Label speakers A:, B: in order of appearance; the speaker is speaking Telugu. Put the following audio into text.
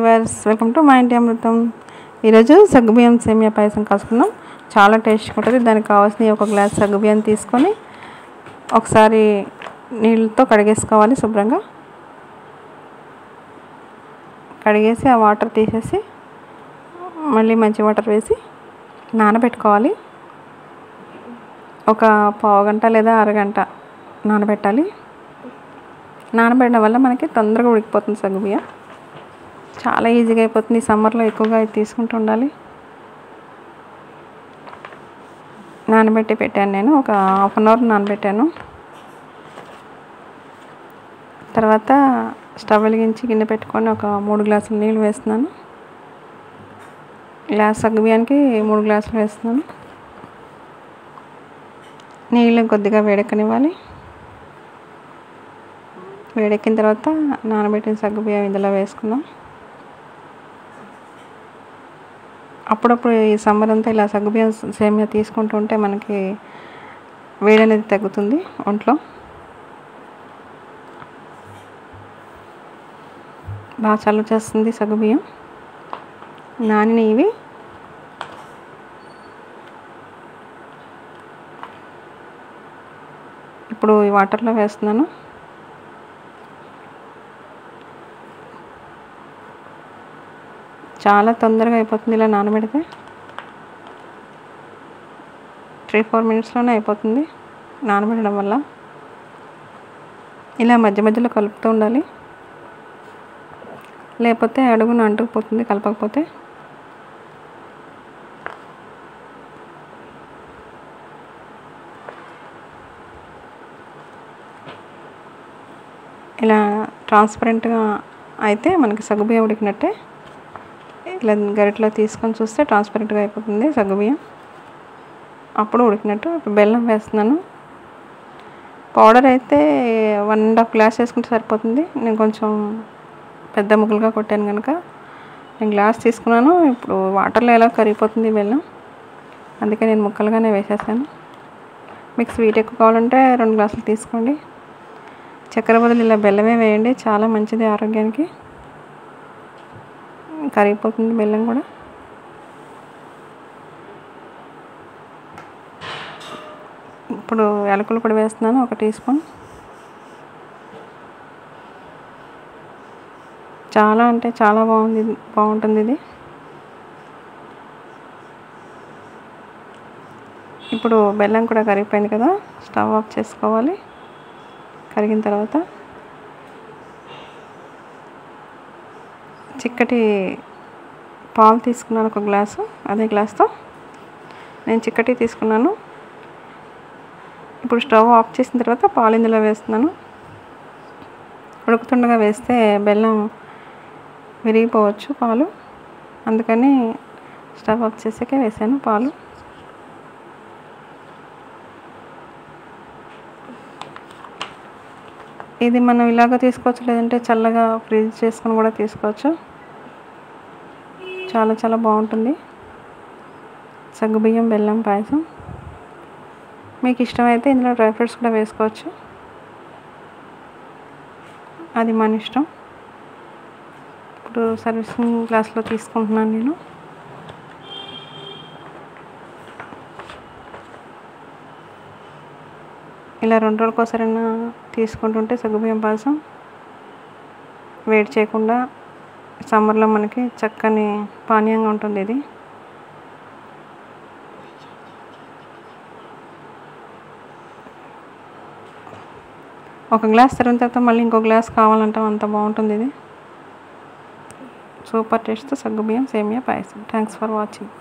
A: వ్యూవర్స్, వెల్కమ్ టు మా ఇంటి అమృతం. ఈరోజు సగ్గుబియ్యం సేమియా పాయసం కాసుకున్నాం. చాలా టేస్ట్గా ఉంటుంది. దానికి కావాల్సిన ఒక గ్లాస్ సగ్గుబియ్యం తీసుకొని ఒకసారి నీళ్ళతో కడిగేసుకోవాలి. శుభ్రంగా కడిగేసి ఆ వాటర్ తీసేసి మళ్ళీ మంచి వాటర్ వేసి నానబెట్టుకోవాలి. ఒక పావు గంట లేదా అరగంట నానబెట్టాలి. నానబెట్టడం వల్ల మనకి తొందరగా ఉడికిపోతుంది. సగ్గుబియ్యం చాలా ఈజీగా అయిపోతుంది. ఈ సమ్మర్లో ఎక్కువగా ఇది తీసుకుంటూ ఉండాలి. నానబెట్టి పెట్టాను. నేను ఒక హాఫ్ అన్ అవర్ నానబెట్టాను. తర్వాత స్టవ్ వెలిగించి గిన్నె పెట్టుకొని ఒక 3 గ్లాసుల నీళ్ళు వేస్తున్నాను. గ్లాస్ సగ్గుబియ్యానికి 3 గ్లాసులు వేస్తున్నాను. నీళ్ళు కొద్దిగా వేడెక్కనివ్వాలి. వేడెక్కిన తర్వాత నానబెట్టిన సగ్గుబియ్యం ఇందులో వేసుకుందాం. అప్పుడప్పుడు ఈ సమ్మర్ అంతా ఇలా సగ్గుబియ్యం సేమియా తీసుకుంటూ ఉంటే మనకి వేడి అనేది తగ్గుతుంది ఒంట్లో. బాగా చలువ చేస్తుంది సగ్గుబియ్యం. నానినవి ఇప్పుడు ఈ వాటర్లో వేస్తున్నాను. చాలా తొందరగా అయిపోతుంది ఇలా నానబెడితే. 3-4 మినిట్స్లోనే అయిపోతుంది నానబెట్టడం వల్ల. ఇలా మధ్య మధ్యలో కలుపుతూ ఉండాలి, లేకపోతే అడుగున అంటుకుపోతుంది కలపకపోతే. ఇలా ట్రాన్స్పరెంట్గా అయితే మనకి సగ్గుబియ్యం ఉడికినట్టే. ఇలా గరిటలో తీసుకొని చూస్తే ట్రాన్స్పరెంట్గా అయిపోతుంది సగ్గుబియ్యం. అప్పుడు ఉడికినట్టు. ఇప్పుడు బెల్లం వేస్తున్నాను. పౌడర్ అయితే 1.5 గ్లాస్ వేసుకుంటే సరిపోతుంది. నేను కొంచెం పెద్ద ముక్కలుగా కొట్టాను కనుక నేను గ్లాస్ తీసుకున్నాను. ఇప్పుడు వాటర్లో ఎలా కరిగిపోతుంది బెల్లం, అందుకే నేను ముక్కలుగానే వేసేసాను. మీకు స్వీట్ ఎక్కువ కావాలంటే 2 గ్లాసులు తీసుకోండి. చక్కెర బదులు ఇలా బెల్లమే వేయండి, చాలా మంచిది ఆరోగ్యానికి. కరిగిపోతుంది బెల్లం కూడా. ఇప్పుడు యాలకులు కూడా వేస్తున్నాను, 1 టీ స్పూన్. చాలా అంటే చాలా బాగుంటుంది ఇది. ఇప్పుడు బెల్లం కూడా కరిగిపోయింది కదా, స్టవ్ ఆఫ్ చేసుకోవాలి. కరిగిన తర్వాత చిక్కటి పాలు తీసుకున్నాను, 1 గ్లాసు. అదే గ్లాస్తో నేను చిక్కటి తీసుకున్నాను. ఇప్పుడు స్టవ్ ఆఫ్ చేసిన తర్వాత పాలు ఇందులో వేస్తున్నాను. ఉడుకుతుండగా వేస్తే బెల్లం విరిగిపోవచ్చు పాలు, అందుకని స్టవ్ ఆఫ్ చేసాకే వేసాను పాలు. ఇది మనం ఇలాగ తీసుకోవచ్చు, లేదంటే చల్లగా ఫ్రీజ్ చేసుకొని కూడా తీసుకోవచ్చు. చాలా చాలా బాగుంటుంది సగ్గుబియ్యం బెల్లం పాయసం. మీకు ఇష్టమైతే ఇందులో డ్రై ఫ్రూట్స్ కూడా వేసుకోవచ్చు, అది మన ఇష్టం. ఇప్పుడు సర్వీసింగ్ గ్లాస్లో తీసుకుంటున్నాను నేను. ఇలా 2 రోజులకోసారైనా తీసుకుంటుంటే సగ్గుబియ్యం పాయసం వేడి చేయకుండా సమ్మర్లో మనకి చక్కని పానీయంగా ఉంటుంది ఇది. ఒక గ్లాస్ తర్వాత మళ్ళీ ఇంకో గ్లాస్ కావాలంటాం, అంత బాగుంటుంది ఇది. సూపర్ టేస్ట్తో సగ్గుబియ్యం సేమియా పాయసం. Thanks for watching.